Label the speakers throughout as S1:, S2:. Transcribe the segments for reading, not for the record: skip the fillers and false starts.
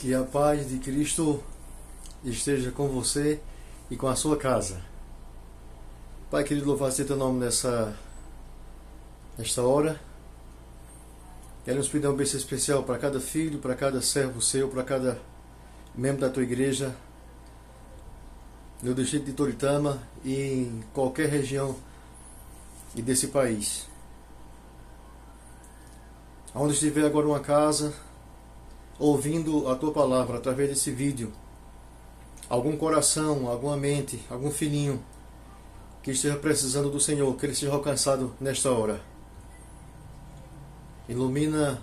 S1: Que a paz de Cristo esteja com você e com a sua casa. Pai querido, louvado seja teu nome nesta hora. Queremos pedir uma bênção especial para cada filho, para cada servo seu, para cada membro da tua igreja, no distrito de Toritama e em qualquer região e desse país. Onde estiver agora uma casa, ouvindo a tua palavra através desse vídeo, algum coração, alguma mente, algum filhinho que esteja precisando do Senhor, que ele seja alcançado nesta hora. Ilumina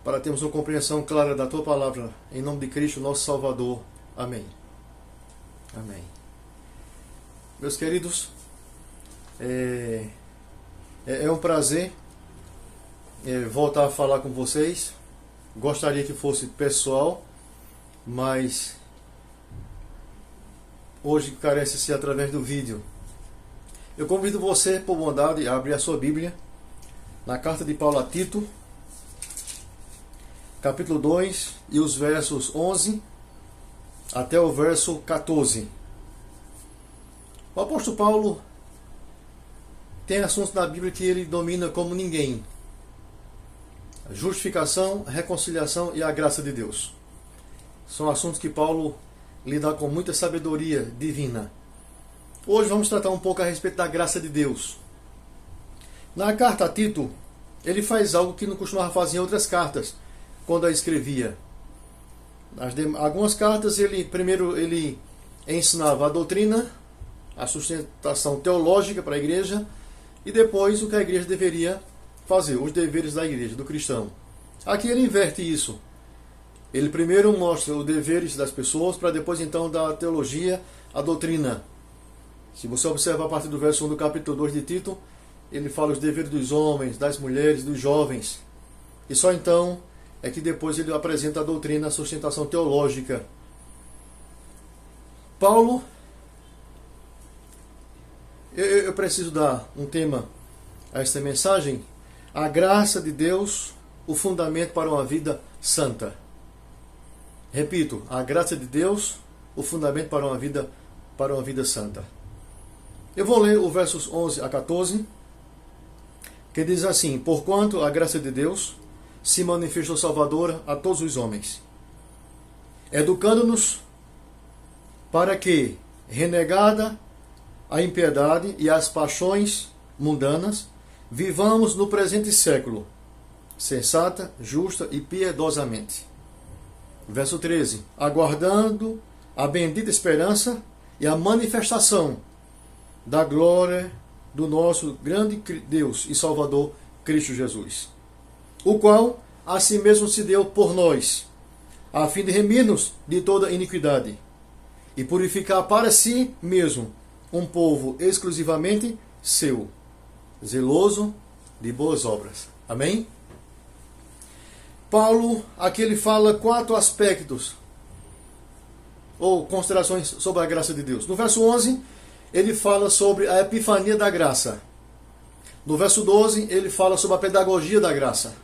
S1: para termos uma compreensão clara da tua palavra, em nome de Cristo, nosso Salvador. Amém. Amém. Meus queridos, é um prazer voltar a falar com vocês. Gostaria que fosse pessoal, mas hoje carece ser através do vídeo. Eu convido você, por bondade, a abrir a sua Bíblia na carta de Paulo a Tito, capítulo 2, e os versos 11 até o verso 14. O apóstolo Paulo tem assuntos na Bíblia que ele domina como ninguém: justificação, reconciliação e a graça de Deus. São assuntos que Paulo lida com muita sabedoria divina. Hoje vamos tratar um pouco a respeito da graça de Deus. Na carta a Tito, ele faz algo que não costumava fazer em outras cartas, quando a escrevia. Algumas cartas, primeiro ele ensinava a doutrina, a sustentação teológica para a igreja, e depois o que a igreja deveria fazer, os deveres da igreja, do cristão. Aqui ele inverte isso. Ele primeiro mostra os deveres das pessoas, para depois então dar a teologia, a doutrina. Se você observar a partir do verso 1 do capítulo 2 de Tito, ele fala os deveres dos homens, das mulheres, dos jovens. E só então é que depois ele apresenta a doutrina, a sustentação teológica. Paulo, eu preciso dar um tema a esta mensagem: a graça de Deus, o fundamento para uma vida santa. Repito, a graça de Deus, o fundamento para uma vida santa. Eu vou ler os versos 11 a 14, que diz assim: porquanto a graça de Deus se manifestou salvadora a todos os homens, educando-nos para que, renegada a impiedade e as paixões mundanas, vivamos no presente século, sensata, justa e piedosamente. Verso 13. Aguardando a bendita esperança e a manifestação da glória do nosso grande Deus e Salvador, Cristo Jesus, o qual a si mesmo se deu por nós, a fim de remir-nos de toda iniquidade e purificar para si mesmo um povo exclusivamente seu, zeloso de boas obras. Amém? Paulo, aqui ele fala 4 aspectos ou considerações sobre a graça de Deus. No verso 11, ele fala sobre a epifania da graça. No verso 12, ele fala sobre a pedagogia da graça.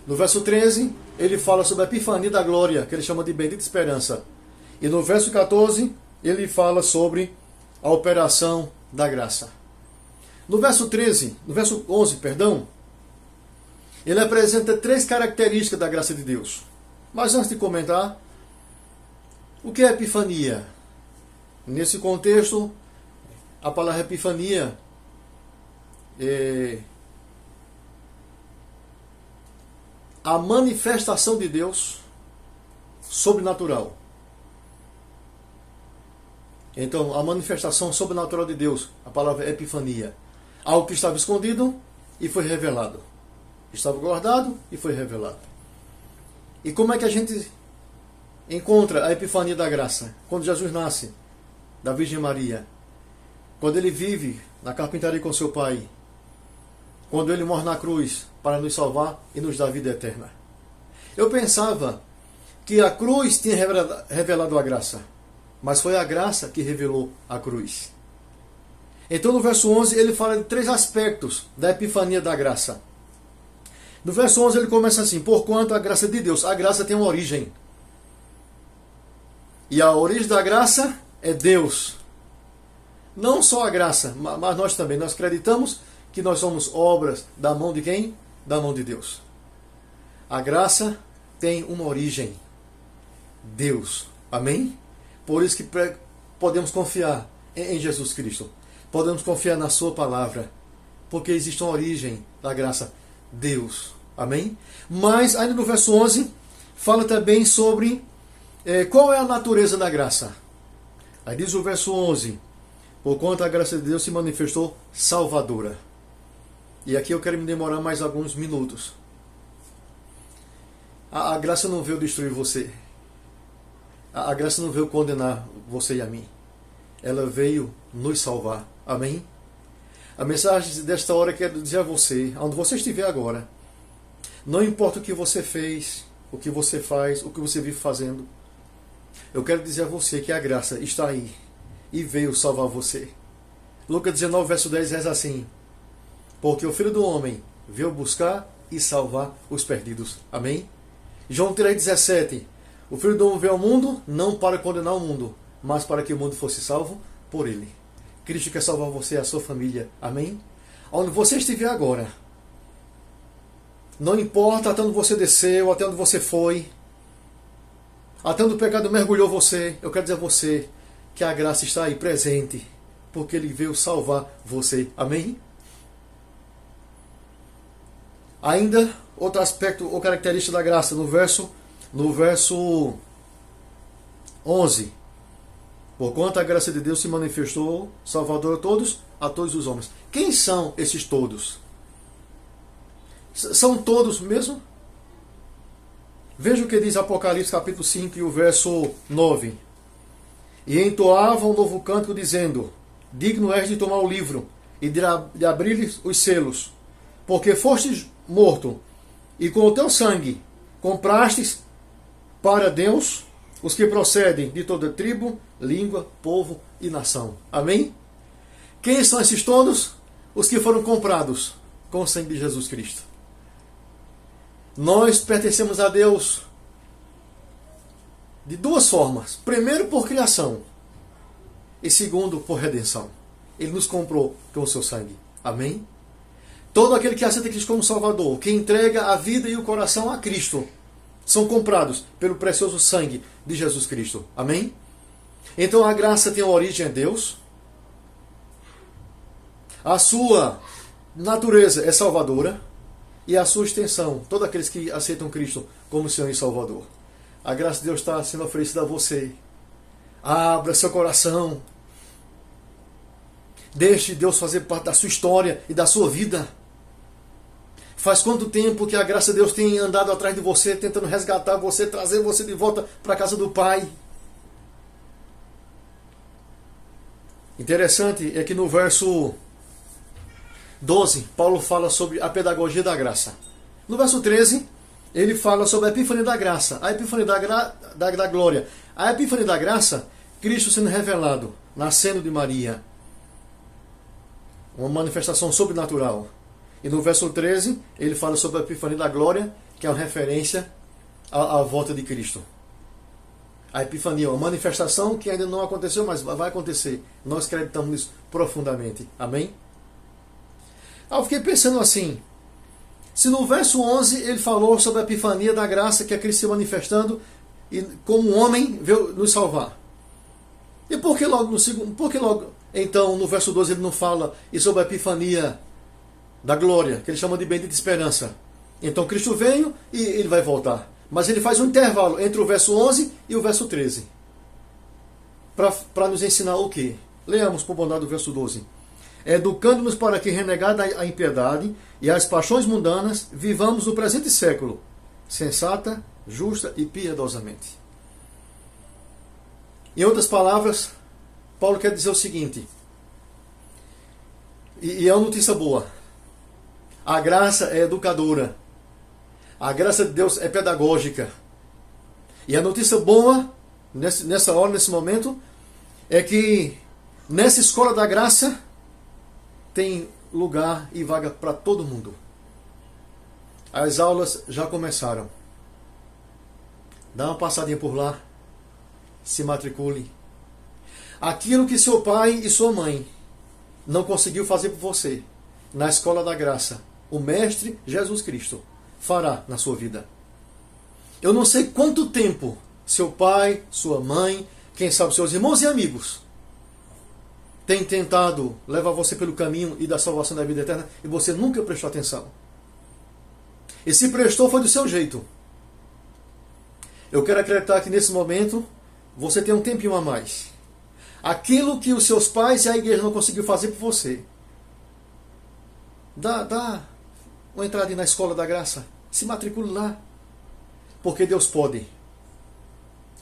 S1: No verso 13, ele fala sobre a epifania da glória, que ele chama de bendita esperança. E no verso 14, ele fala sobre a operação da graça. No verso 11, ele apresenta 3 características da graça de Deus. Mas antes de comentar, o que é epifania? Nesse contexto, a palavra epifania é a manifestação de Deus sobrenatural. Então, a manifestação sobrenatural de Deus, a palavra é epifania. Algo que estava escondido e foi revelado. Estava guardado e foi revelado. E como é que a gente encontra a epifania da graça? Quando Jesus nasce da Virgem Maria. Quando ele vive na carpintaria com seu pai. Quando ele morre na cruz para nos salvar e nos dar vida eterna. Eu pensava que a cruz tinha revelado a graça, mas foi a graça que revelou a cruz. Então no verso 11 ele fala de 3 aspectos da epifania da graça. No verso 11 ele começa assim: porquanto a graça de Deus. A graça tem uma origem. E a origem da graça é Deus. Não só a graça, mas nós também. Nós acreditamos que nós somos obras da mão de quem? Da mão de Deus. A graça tem uma origem. Deus. Amém? Por isso que podemos confiar em Jesus Cristo. Podemos confiar na sua palavra. Porque existe uma origem da graça. Deus. Amém? Mas ainda no verso 11, fala também sobre qual é a natureza da graça. Aí diz o verso 11: porquanto a graça de Deus se manifestou salvadora. E aqui eu quero me demorar mais alguns minutos. A graça não veio destruir você. A graça não veio condenar você e a mim. Ela veio nos salvar. Amém? A mensagem desta hora quero dizer a você, onde você estiver agora, não importa o que você fez, o que você faz, o que você vive fazendo, eu quero dizer a você que a graça está aí e veio salvar você. Lucas 19, verso 10 diz assim: porque o Filho do Homem veio buscar e salvar os perdidos. Amém? João 3,17: o Filho do Homem veio ao mundo não para condenar o mundo, mas para que o mundo fosse salvo por ele. Cristo quer salvar você e a sua família. Amém? Onde você estiver agora, não importa até onde você desceu, até onde você foi, até onde o pecado mergulhou você, eu quero dizer a você que a graça está aí presente, porque ele veio salvar você. Amém? Ainda outro aspecto ou característica da graça no verso 11: porquanto a graça de Deus se manifestou salvador a todos os homens. Quem são esses todos? São todos mesmo? Veja o que diz Apocalipse capítulo 5 e o verso 9. E entoavam um novo cântico dizendo: digno és de tomar o livro e de abrir-lhes os selos, porque fostes morto e com o teu sangue comprastes para Deus os que procedem de toda tribo, língua, povo e nação. Amém? Quem são esses todos? Os que foram comprados com o sangue de Jesus Cristo. Nós pertencemos a Deus de duas formas. Primeiro, por criação. E segundo, por redenção. Ele nos comprou com o seu sangue. Amém? Todo aquele que aceita Cristo como Salvador, que entrega a vida e o coração a Cristo, são comprados pelo precioso sangue de Jesus Cristo. Amém? Então a graça tem uma origem em Deus. A sua natureza é salvadora. E a sua extensão, todos aqueles que aceitam Cristo como Senhor e Salvador. A graça de Deus está sendo oferecida a você. Abra seu coração. Deixe Deus fazer parte da sua história e da sua vida. Faz quanto tempo que a graça de Deus tem andado atrás de você, tentando resgatar você, trazer você de volta para a casa do Pai. Interessante é que no verso 12, Paulo fala sobre a pedagogia da graça. No verso 13, ele fala sobre a epifania da graça, a epifania da glória. A epifania da graça, Cristo sendo revelado, nascendo de Maria. Uma manifestação sobrenatural. E no verso 13, ele fala sobre a epifania da glória, que é uma referência à volta de Cristo. A epifania, uma manifestação que ainda não aconteceu, mas vai acontecer. Nós acreditamos nisso profundamente. Amém? Eu fiquei pensando assim, se no verso 11 ele falou sobre a epifania da graça, que é Cristo se manifestando e como um homem veio nos salvar. E por que logo no segundo, então no verso 12 ele não fala e sobre a epifania da glória, que ele chama de bendita esperança? Então Cristo veio e ele vai voltar. Mas ele faz um intervalo entre o verso 11 e o verso 13. Para nos ensinar o quê? Leamos por bondade o verso 12. Educando-nos para que, renegada a impiedade e as paixões mundanas, vivamos o presente século, sensata, justa e piedosamente. Em outras palavras, Paulo quer dizer o seguinte, e é uma notícia boa: a graça é educadora, a graça de Deus é pedagógica. E a notícia boa, nessa hora, nesse momento, é que nessa escola da graça tem lugar e vaga para todo mundo. As aulas já começaram. Dá uma passadinha por lá. se matricule. Aquilo que seu pai e sua mãe não conseguiu fazer por você, na escola da graça, o Mestre Jesus Cristo fará na sua vida. Eu não sei quanto tempo seu pai, sua mãe, quem sabe seus irmãos e amigos têm tentado levar você pelo caminho e da salvação da vida eterna e você nunca prestou atenção. E se prestou foi do seu jeito. Eu quero acreditar que nesse momento você tem um tempinho a mais. Aquilo que os seus pais e a igreja não conseguiu fazer por você. Dá uma entrada na escola da graça. Se matricule lá. Porque Deus pode.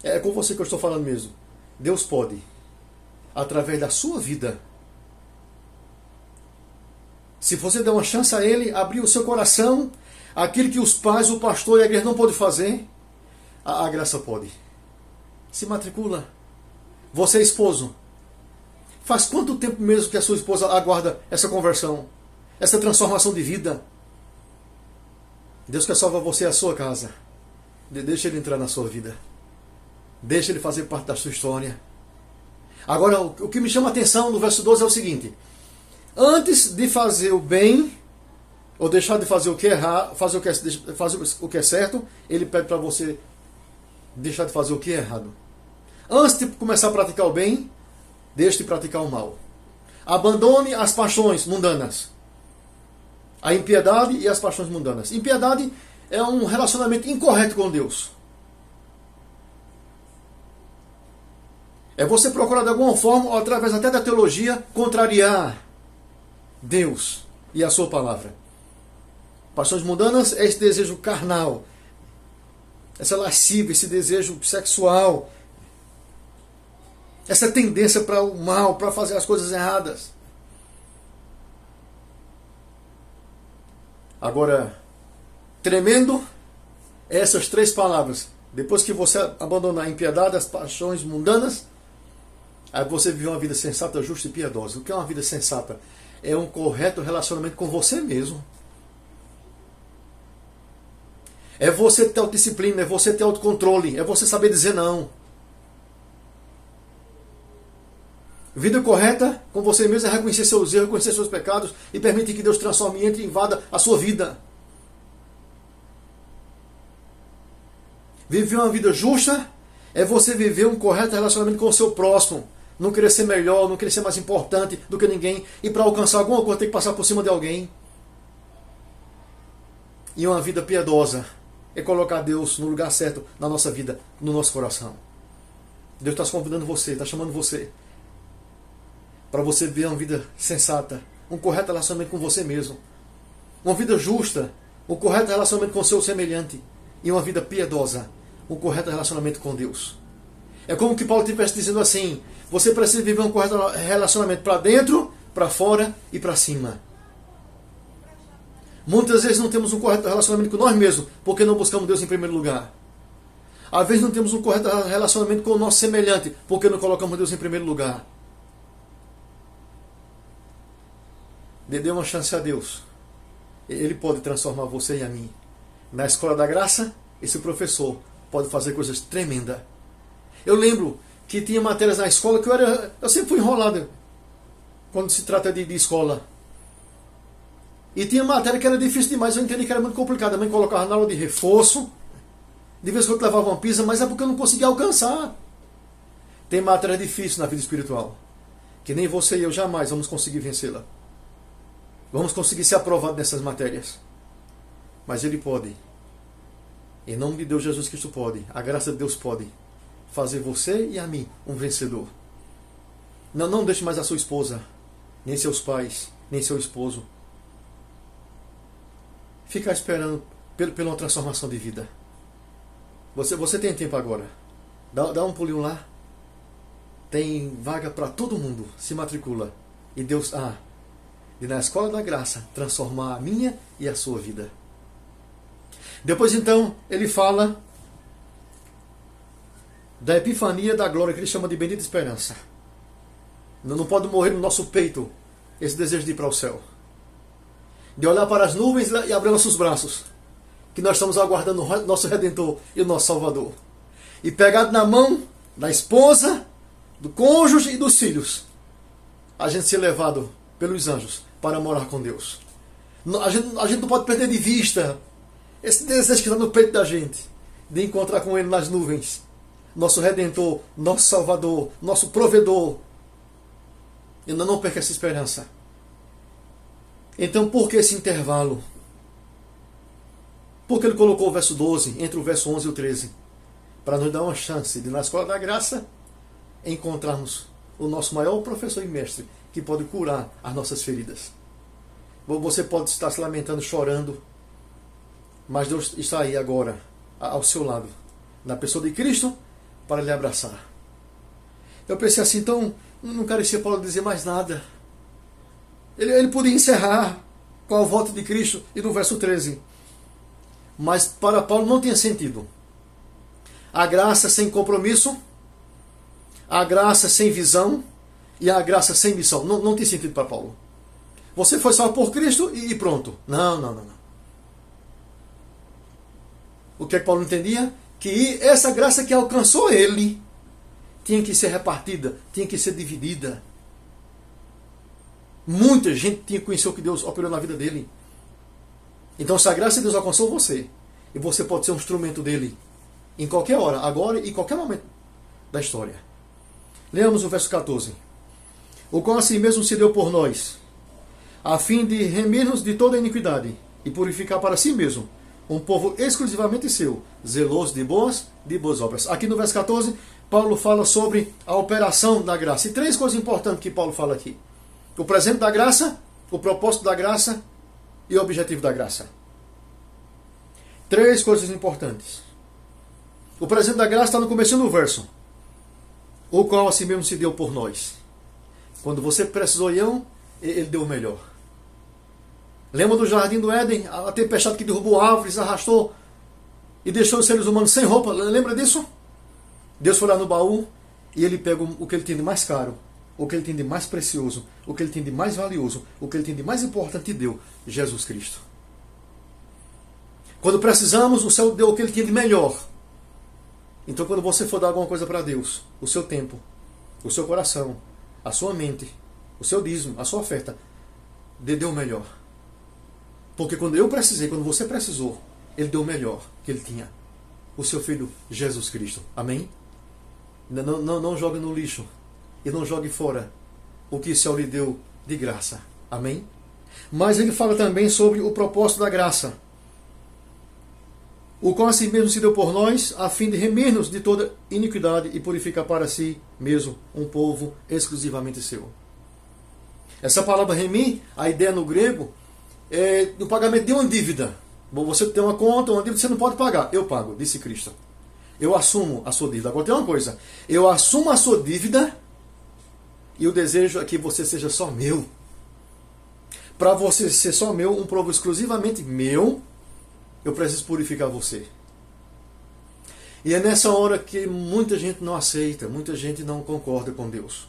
S1: É com você que eu estou falando mesmo. Deus pode, através da sua vida, se você der uma chance a Ele, abrir o seu coração, aquilo que os pais, o pastor e a igreja não podem fazer, a graça pode. Se matricula. Você é esposo. Faz quanto tempo mesmo que a sua esposa aguarda essa conversão, essa transformação de vida? Deus quer salvar você e a sua casa. Deixa Ele entrar na sua vida. Deixa Ele fazer parte da sua história. Agora, o que me chama a atenção no verso 12 é o seguinte. Antes de fazer o bem, ou deixar de fazer o que é errado, fazer o que é certo, Ele pede para você deixar de fazer o que é errado. Antes de começar a praticar o bem, deixe de praticar o mal. Abandone as paixões mundanas. A impiedade e as paixões mundanas. Impiedade é um relacionamento incorreto com Deus. É você procurar de alguma forma, ou através até da teologia, contrariar Deus e a sua palavra. Paixões mundanas é esse desejo carnal, essa lascívia, esse desejo sexual, essa tendência para o mal, para fazer as coisas erradas. Agora, tremendo essas três palavras. Depois que você abandonar a impiedade, as paixões mundanas, aí você vive uma vida sensata, justa e piedosa. O que é uma vida sensata? É um correto relacionamento com você mesmo. É você ter autodisciplina, é você ter autocontrole, é você saber dizer não. Vida correta com você mesmo é reconhecer seus erros, reconhecer seus pecados e permitir que Deus transforme, entre e invada a sua vida. Viver uma vida justa é você viver um correto relacionamento com o seu próximo. Não querer ser melhor, não querer ser mais importante do que ninguém. E para alcançar alguma coisa tem que passar por cima de alguém. E uma vida piedosa é colocar Deus no lugar certo na nossa vida, no nosso coração. Deus está convidando você, está chamando você para você viver uma vida sensata, um correto relacionamento com você mesmo. Uma vida justa, um correto relacionamento com o seu semelhante. E uma vida piedosa, um correto relacionamento com Deus. É como que Paulo estivesse dizendo assim: você precisa viver um correto relacionamento para dentro, para fora e para cima. Muitas vezes não temos um correto relacionamento com nós mesmos, porque não buscamos Deus em primeiro lugar. Às vezes não temos um correto relacionamento com o nosso semelhante, porque não colocamos Deus em primeiro lugar. Dê uma chance a Deus. Ele pode transformar você e a mim. Na escola da graça, esse professor pode fazer coisas tremendas. Eu lembro que tinha matérias na escola que eu sempre fui enrolado quando se trata de escola. E tinha matéria que era difícil demais, eu entendi que era muito complicado. A mãe colocava na aula de reforço, de vez em quando levava uma pisa, mas é porque eu não conseguia alcançar. Tem matéria difícil na vida espiritual, que nem você e eu jamais vamos conseguir vencê-la. Vamos conseguir ser aprovados nessas matérias. Mas Ele pode. Em nome de Deus, Jesus Cristo pode. A graça de Deus pode fazer você e a mim um vencedor. Não deixe mais a sua esposa, nem seus pais, nem seu esposo ficar esperando pela uma transformação de vida. Você tem tempo agora. Dá um pulinho lá. Tem vaga para todo mundo. Se matricula. E Deus e na escola da graça transformar a minha e a sua vida. Depois então ele fala da epifania da glória, que ele chama de bendita esperança. Não pode morrer no nosso peito esse desejo de ir para o céu, de olhar para as nuvens e abrir nossos braços, que nós estamos aguardando o nosso Redentor e o nosso Salvador, e pegado na mão da esposa, do cônjuge e dos filhos, a gente ser levado pelos anjos para morar com Deus. A gente não pode perder de vista esse desejo que está no peito da gente, de encontrar com Ele nas nuvens, nosso Redentor, nosso Salvador, nosso Provedor. E não perca essa esperança. Então, por que esse intervalo? Porque ele colocou o verso 12 entre o verso 11 e o 13, para nos dar uma chance de, na escola da graça, encontrarmos o nosso maior professor e mestre, que pode curar as nossas feridas. Você pode estar se lamentando, chorando, mas Deus está aí agora, ao seu lado, na pessoa de Cristo, para lhe abraçar. Eu pensei assim, então, não carecia Paulo dizer mais nada. Ele podia encerrar com a volta de Cristo e no verso 13. Mas para Paulo não tinha sentido. A graça sem compromisso, a graça sem visão e a graça sem missão. Não tem sentido para Paulo. Você foi salvo por Cristo e pronto. Não. O que é que Paulo entendia? Que essa graça que alcançou ele tinha que ser repartida, tinha que ser dividida. Muita gente tinha que conhecer o que Deus operou na vida dele. Então, se a graça de Deus alcançou você, e você pode ser um instrumento dele em qualquer hora, agora e em qualquer momento da história. Leamos o verso 14. O qual assim mesmo se deu por nós, a fim de remir-nos de toda iniquidade e purificar para si mesmo um povo exclusivamente seu, zeloso de boas obras. Aqui no verso 14, Paulo fala sobre a operação da graça. E três coisas importantes que Paulo fala aqui: o presente da graça, o propósito da graça e o objetivo da graça. Três coisas importantes. O presente da graça está no começo do verso. O qual assim mesmo se deu por nós. Quando você precisou, ele deu o melhor. Lembra do jardim do Éden? A tempestade que derrubou árvores, arrastou e deixou os seres humanos sem roupa. Lembra disso? Deus foi lá no baú e ele pega o que ele tem de mais caro, o que ele tem de mais precioso, o que ele tem de mais valioso, o que ele tem de mais importante e deu: Jesus Cristo. Quando precisamos, o céu deu o que ele tinha de melhor. Então, quando você for dar alguma coisa para Deus, o seu tempo, o seu coração, a sua mente, o seu dízimo, a sua oferta, dê o melhor. Porque quando eu precisei, quando você precisou, ele deu o melhor que ele tinha: o seu Filho Jesus Cristo. Amém? Não jogue no lixo e não jogue fora o que o Senhor lhe deu de graça. Amém? Mas ele fala também sobre o propósito da graça, o qual assim mesmo se deu por nós, a fim de remir-nos de toda iniquidade e purificar para si mesmo um povo exclusivamente seu. Essa palavra remir, a ideia no grego é do pagamento de uma dívida. Bom, você tem uma conta, uma dívida, você não pode pagar. Eu pago, disse Cristo. Eu assumo a sua dívida. Agora tem uma coisa: eu assumo a sua dívida e o desejo é que você seja só meu. Para você ser só meu, um povo exclusivamente meu, eu preciso purificar você. E é nessa hora que muita gente não aceita, muita gente não concorda com Deus.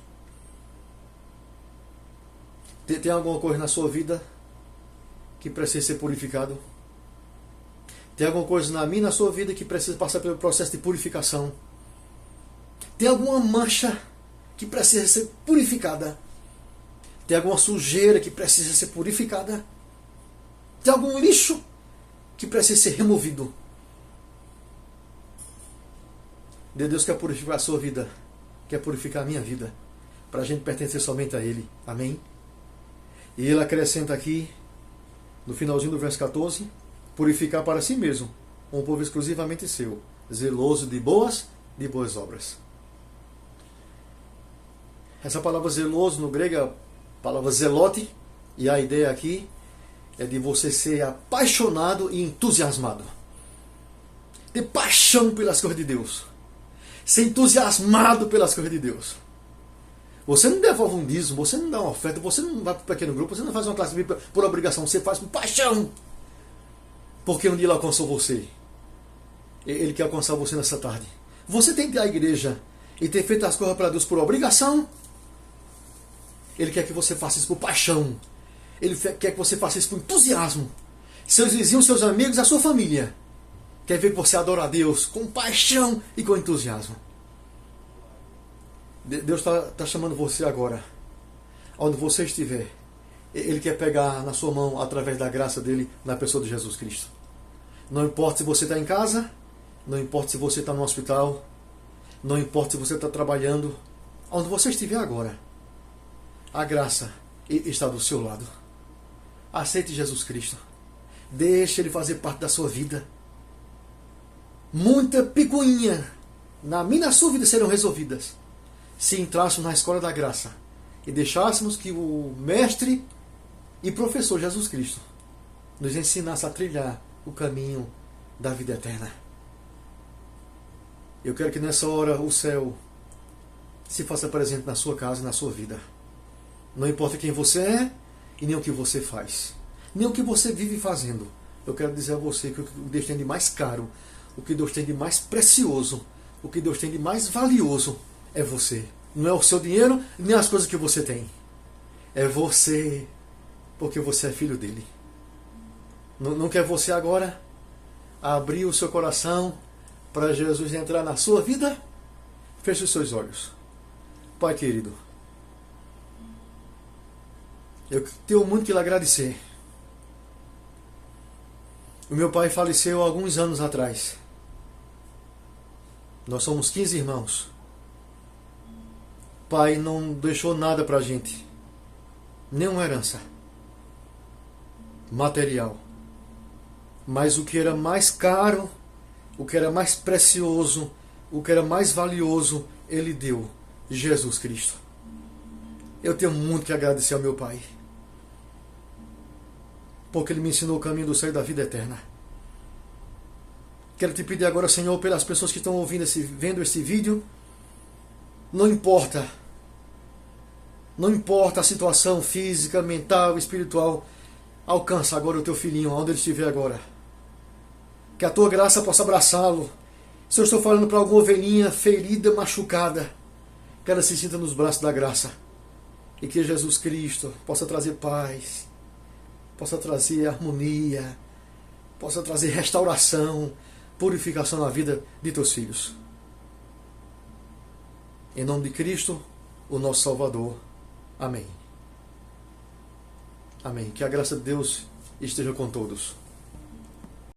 S1: Tem alguma coisa na sua vida que precisa ser purificado? Tem alguma coisa na minha, na sua vida, que precisa passar pelo processo de purificação? Tem alguma mancha que precisa ser purificada? Tem alguma sujeira que precisa ser purificada? Tem algum lixo que precisa ser removido? Deus quer purificar a sua vida, quer purificar a minha vida, para a gente pertencer somente a Ele. Amém? E ele acrescenta aqui, no finalzinho do verso 14, purificar para si mesmo um povo exclusivamente seu, zeloso de boas obras. Essa palavra zeloso no grego é a palavra zelote, e a ideia aqui é de você ser apaixonado e entusiasmado. Ter paixão pelas coisas de Deus. Ser entusiasmado pelas coisas de Deus. Você não devolve um dízimo, você não dá uma oferta, você não vai para um pequeno grupo, você não faz uma classe bíblica por obrigação, você faz com paixão. Porque um dia ele alcançou você. Ele quer alcançar você nessa tarde. Você tem que ir à igreja e ter feito as coisas para Deus por obrigação. Ele quer que você faça isso por paixão. Ele quer que você faça isso por entusiasmo. Seus vizinhos, seus amigos, a sua família quer ver que você adora a Deus com paixão e com entusiasmo. Deus está chamando você agora, onde você estiver. Ele quer pegar na sua mão através da graça dele na pessoa de Jesus Cristo. Não importa se você está em casa, não importa se você está no hospital, não importa se você está trabalhando, onde você estiver agora, a graça está do seu lado. Aceite Jesus Cristo. Deixe Ele fazer parte da sua vida. Muita picuinha na minha e na sua vida serão resolvidas se entrássemos na escola da graça e deixássemos que o Mestre e Professor Jesus Cristo nos ensinasse a trilhar o caminho da vida eterna. Eu quero que nessa hora o céu se faça presente na sua casa e na sua vida. Não importa quem você é e nem o que você faz, nem o que você vive fazendo. Eu quero dizer a você que o que Deus tem de mais caro, o que Deus tem de mais precioso, o que Deus tem de mais valioso é você. Não é o seu dinheiro, nem as coisas que você tem. É você, porque você é filho dele. Não quer você agora abrir o seu coração para Jesus entrar na sua vida? Feche os seus olhos. Pai querido, eu tenho muito que lhe agradecer. O meu pai faleceu há alguns anos atrás. Nós somos 15 irmãos. Pai não deixou nada para a gente. Nenhuma herança material. Mas o que era mais caro, o que era mais precioso, o que era mais valioso, Ele deu. Jesus Cristo. Eu tenho muito que agradecer ao meu pai, porque Ele me ensinou o caminho do céu e da vida eterna. Quero te pedir agora, Senhor, pelas pessoas que estão vendo esse vídeo, não importa a situação física, mental, espiritual, alcança agora o teu filhinho, onde ele estiver agora. Que a tua graça possa abraçá-lo. Se eu estou falando para alguma ovelhinha ferida, machucada, que ela se sinta nos braços da graça. E que Jesus Cristo possa trazer paz, possa trazer harmonia, possa trazer restauração, purificação na vida de teus filhos. Em nome de Cristo, o nosso Salvador. Amém. Amém. Que a graça de Deus esteja com todos.